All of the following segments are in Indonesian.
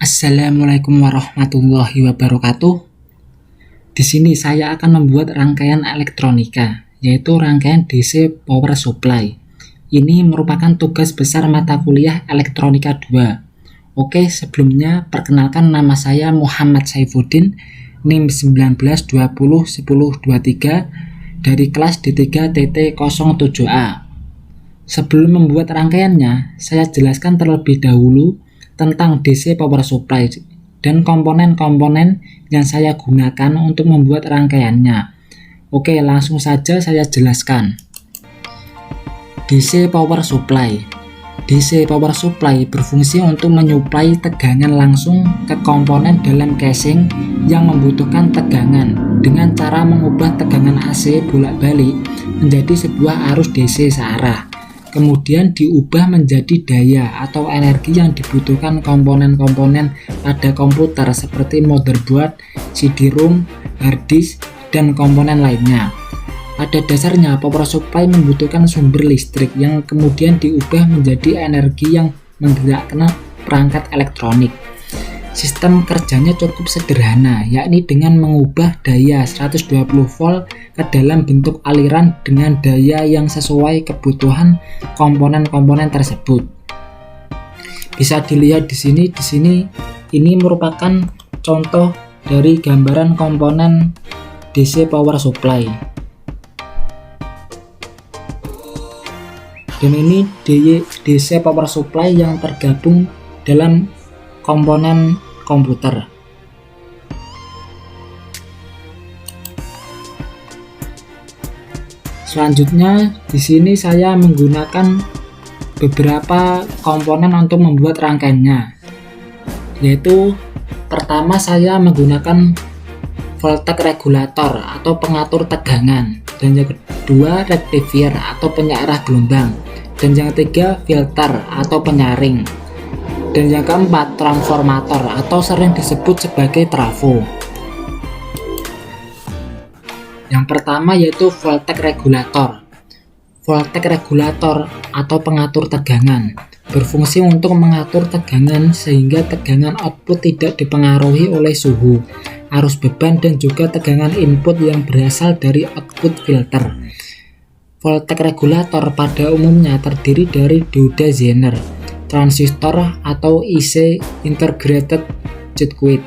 Assalamualaikum warahmatullahi wabarakatuh. Di sini saya akan membuat rangkaian elektronika, yaitu rangkaian DC power supply. Ini merupakan tugas besar mata kuliah elektronika 2. Oke, sebelumnya perkenalkan nama saya Muhammad Saifuddin, NIM 19201023 dari kelas D3 TT07A. Sebelum membuat rangkaiannya, saya jelaskan terlebih dahulu tentang DC power supply dan komponen-komponen yang saya gunakan untuk membuat rangkaiannya. Oke, langsung saja saya jelaskan. DC power supply. DC power supply berfungsi untuk menyuplai tegangan langsung ke komponen dalam casing yang membutuhkan tegangan dengan cara mengubah tegangan AC bolak-balik menjadi sebuah arus DC searah. Kemudian diubah menjadi daya atau energi yang dibutuhkan komponen-komponen pada komputer seperti motherboard, CD-ROM, hard disk, dan komponen lainnya. Pada dasarnya, power supply membutuhkan sumber listrik yang kemudian diubah menjadi energi yang menggerakkan perangkat elektronik. Sistem kerjanya cukup sederhana, yakni dengan mengubah daya 120 volt ke dalam bentuk aliran dengan daya yang sesuai kebutuhan komponen-komponen tersebut. Bisa dilihat di sini. Ini merupakan contoh dari gambaran komponen DC power supply. Dan ini DC power supply yang tergabung dalam komponen komputer. Selanjutnya di sini saya menggunakan beberapa komponen untuk membuat rangkaiannya. Yaitu pertama saya menggunakan voltage regulator atau pengatur tegangan, dan yang kedua rectifier atau penyearah gelombang, dan yang ketiga filter atau penyaring, dan yang keempat transformator atau sering disebut sebagai trafo. Yang pertama yaitu voltage regulator. Voltage regulator atau pengatur tegangan berfungsi untuk mengatur tegangan sehingga tegangan output tidak dipengaruhi oleh suhu, arus beban, dan juga tegangan input yang berasal dari output filter. Voltage regulator pada umumnya terdiri dari dioda Zener, transistor atau IC integrated circuit.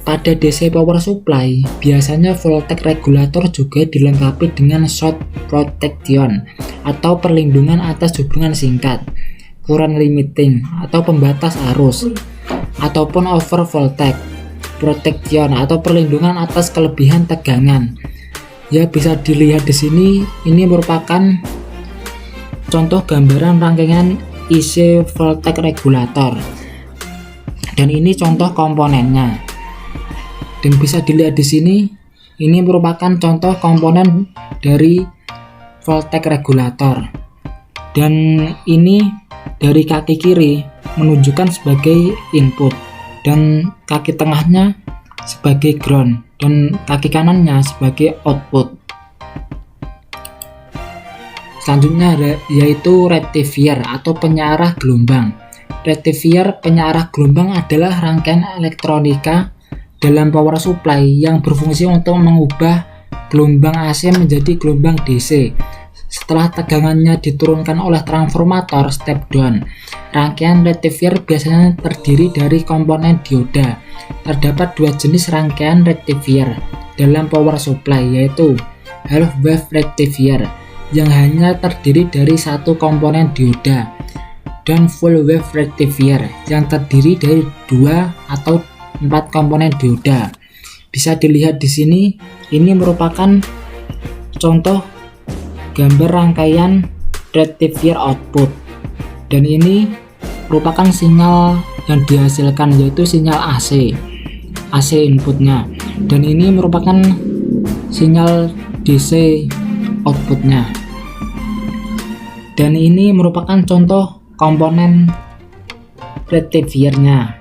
Pada DC power supply, biasanya voltage regulator juga dilengkapi dengan short protection atau perlindungan atas hubungan singkat, current limiting atau pembatas arus, ataupun over voltage protection atau perlindungan atas kelebihan tegangan. Ya, bisa dilihat di sini. Ini merupakan contoh gambaran rangkaian IC voltage regulator, dan ini contoh komponennya. Dan bisa dilihat di sini, ini merupakan contoh komponen dari voltage regulator, dan ini dari kaki kiri menunjukkan sebagai input, dan kaki tengahnya sebagai ground, dan kaki kanannya sebagai output. Selanjutnya yaitu rectifier atau penyearah gelombang. Rectifier penyearah gelombang adalah rangkaian elektronika dalam power supply yang berfungsi untuk mengubah gelombang AC menjadi gelombang DC setelah tegangannya diturunkan oleh transformator step down. Rangkaian rectifier biasanya terdiri dari komponen dioda. Terdapat dua jenis rangkaian rectifier dalam power supply, yaitu half wave rectifier yang hanya terdiri dari satu komponen dioda, dan full wave rectifier yang terdiri dari dua atau 4 komponen dioda. Bisa dilihat di sini, ini merupakan contoh gambar rangkaian rectifier output, dan ini merupakan sinyal yang dihasilkan, yaitu sinyal AC inputnya, dan ini merupakan sinyal DC outputnya, dan ini merupakan contoh komponen rectifiernya.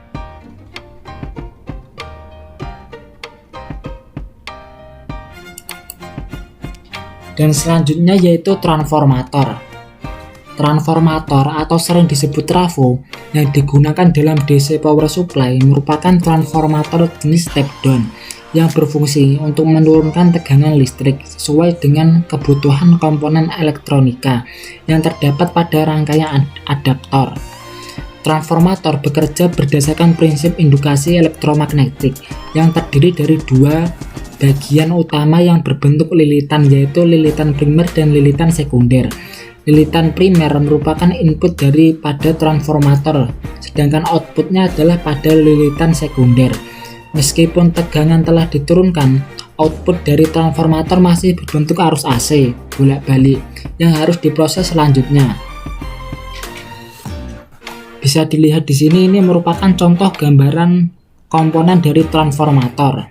Dan selanjutnya yaitu transformator. Transformator atau sering disebut trafo yang digunakan dalam DC power supply merupakan transformator jenis step down yang berfungsi untuk menurunkan tegangan listrik sesuai dengan kebutuhan komponen elektronika yang terdapat pada rangkaian adaptor. Transformator bekerja berdasarkan prinsip indukasi elektromagnetik yang terdiri dari dua bagian utama yang berbentuk lilitan, yaitu lilitan primer dan lilitan sekunder. Lilitan primer merupakan input daripada transformator, sedangkan outputnya adalah pada lilitan sekunder. Meskipun tegangan telah diturunkan, output dari transformator masih berbentuk arus AC bolak-balik yang harus diproses selanjutnya. Bisa dilihat di sini, ini merupakan contoh gambaran komponen dari transformator.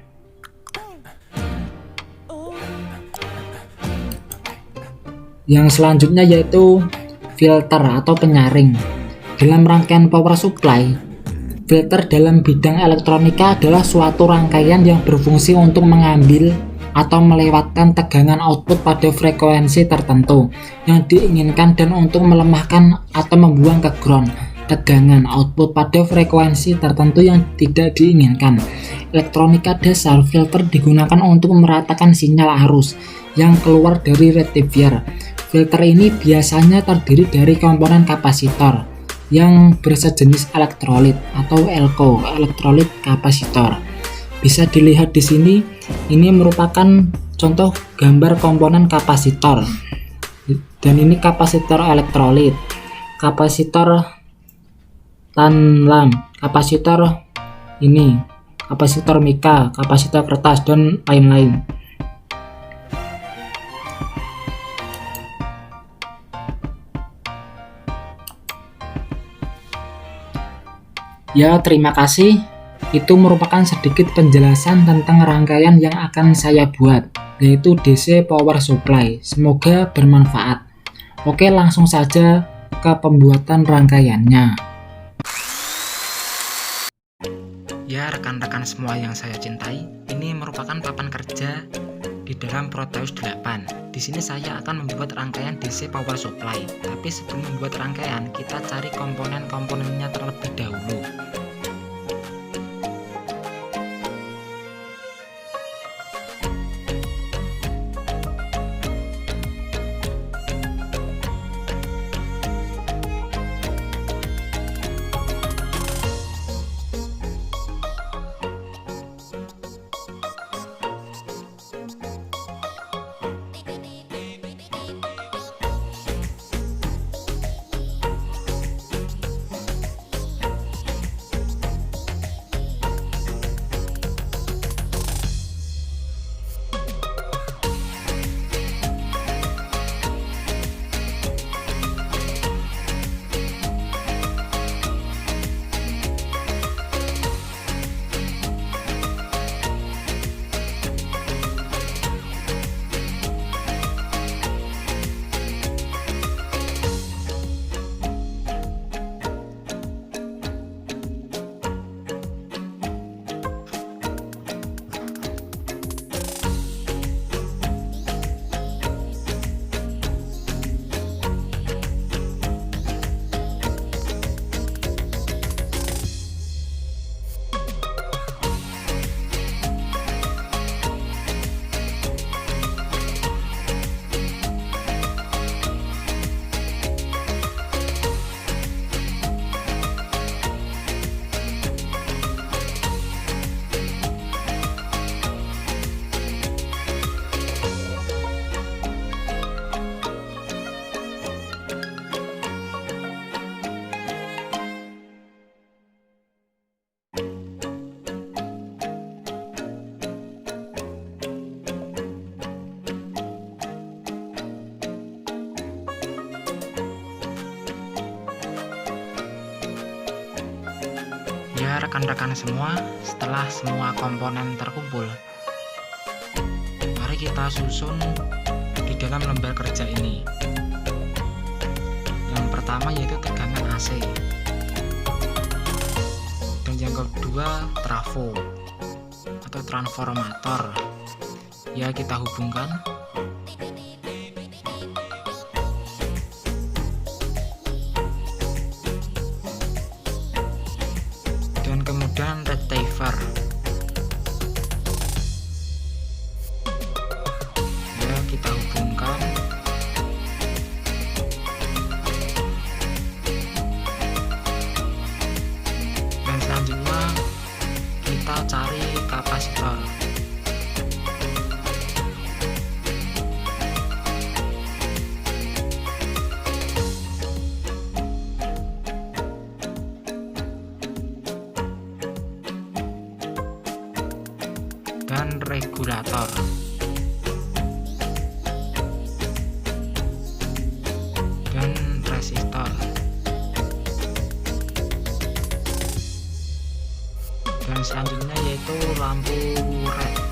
Yang selanjutnya yaitu filter atau penyaring. Dalam rangkaian power supply, filter dalam bidang elektronika adalah suatu rangkaian yang berfungsi untuk mengambil atau melewatkan tegangan output pada frekuensi tertentu yang diinginkan dan untuk melemahkan atau membuang ke ground tegangan output pada frekuensi tertentu yang tidak diinginkan. Elektronika dasar, filter digunakan untuk meratakan sinyal arus yang keluar dari rectifier. Filter ini biasanya terdiri dari komponen kapasitor yang bersejenis elektrolit atau ELCO, elektrolit kapasitor. Bisa dilihat di sini, ini merupakan contoh gambar komponen kapasitor. Dan ini kapasitor elektrolit, kapasitor tanlam, kapasitor ini, kapasitor mika, kapasitor kertas, dan lain-lain. Ya, terima kasih. Itu merupakan sedikit penjelasan tentang rangkaian yang akan saya buat, yaitu DC power supply. Semoga bermanfaat. Oke, langsung saja ke pembuatan rangkaiannya. Ya, rekan-rekan semua yang saya cintai, ini merupakan papan kerja di dalam Proteus 8. Di sini saya akan membuat rangkaian DC power supply. Tapi sebelum membuat rangkaian, kita cari komponen-komponennya terlebih dahulu. Ya, rekan-rekan semua, setelah semua komponen terkumpul, mari kita susun di dalam lembar kerja ini. Yang pertama yaitu tegangan AC, dan yang kedua trafo atau transformator. Ya, kita hubungkan. resistor. Ya, kita hubungkan. Dan selanjutnya kita cari kapasitor. Dan regulator. Dan resistor. Dan selanjutnya yaitu lampu LED.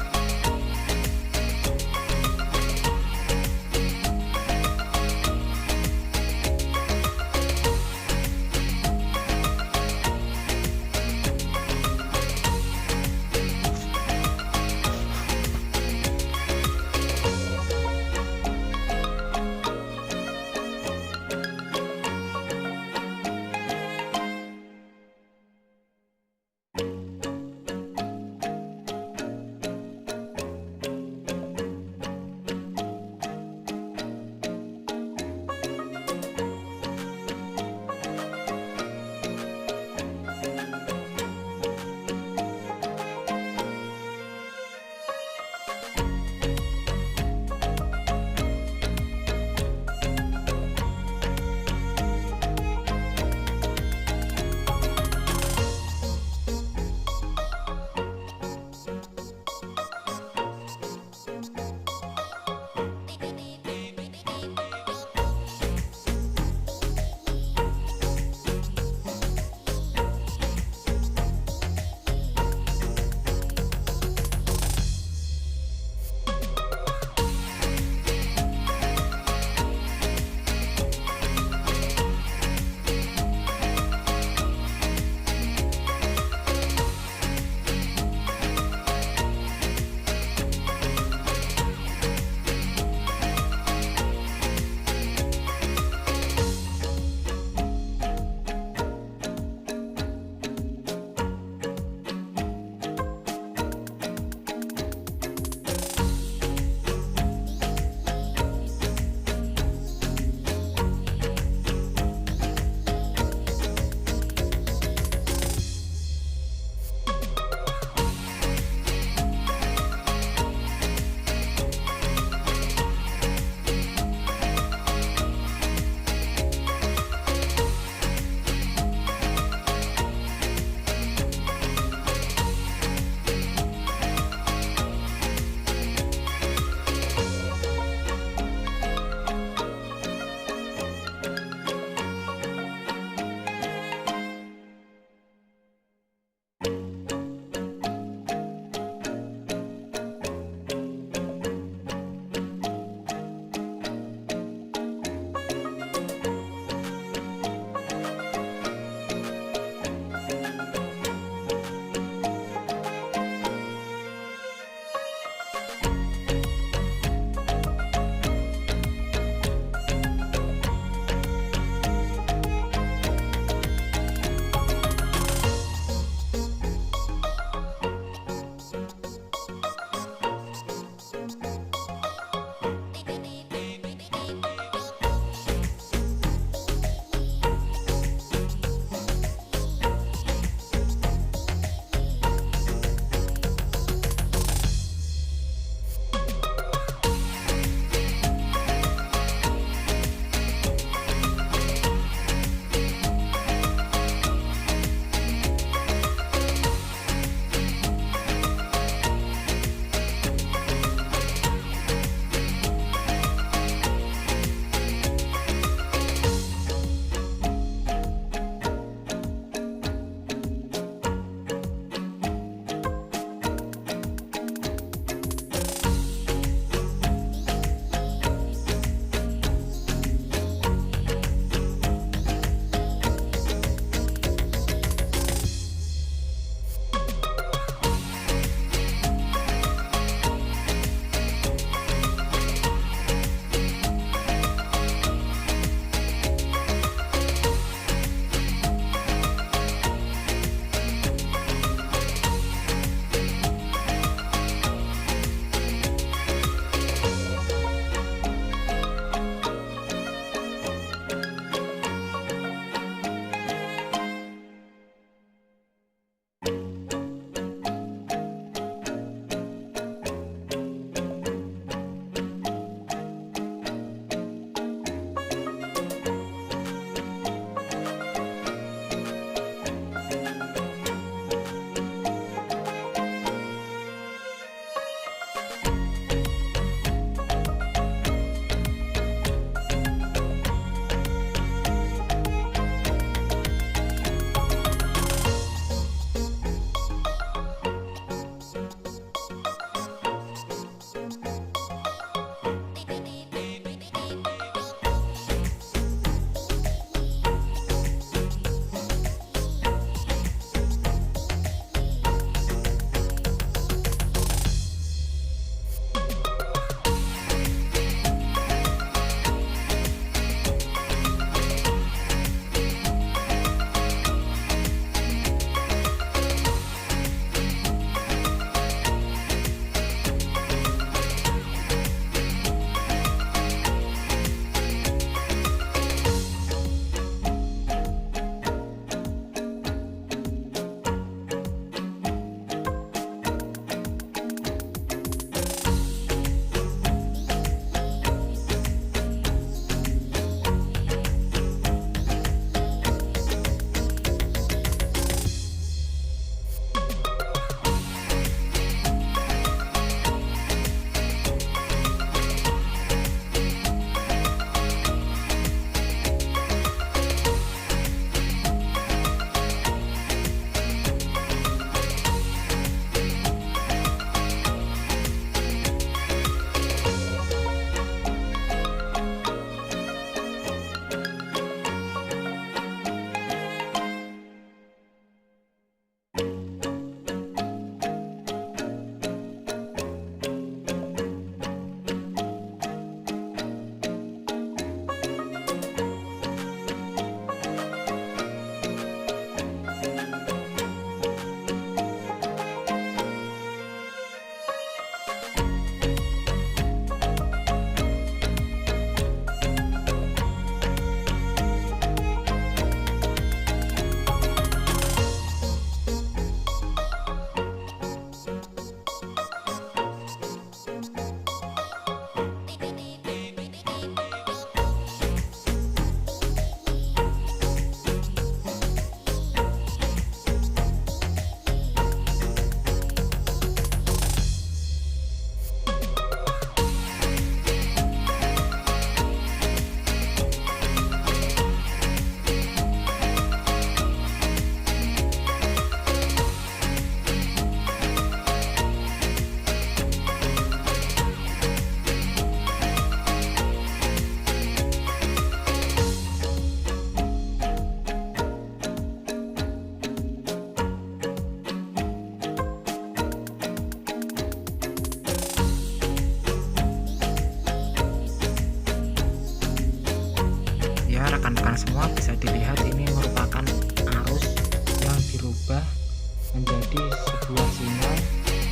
menjadi sebuah sinyal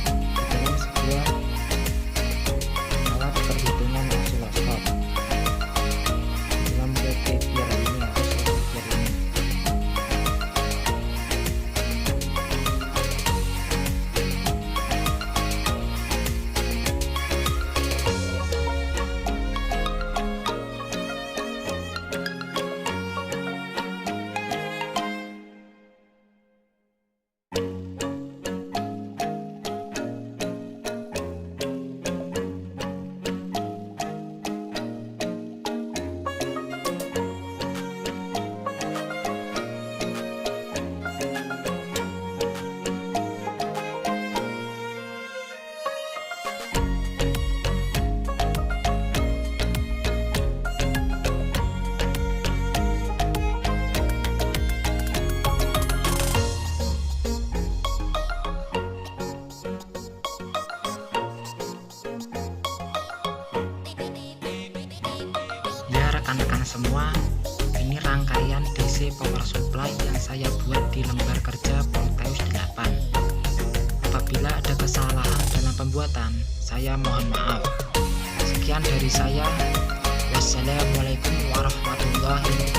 di dalam sebuah alat perhitungan osiloskop dalam multiplier ini atau multiplier ini. Rekan-rekan semua, ini rangkaian DC power supply yang saya buat di lembar kerja Proteus 8. Apabila ada kesalahan dalam pembuatan, saya mohon maaf. Sekian dari saya. Wassalamualaikum warahmatullahi wabarakatuh.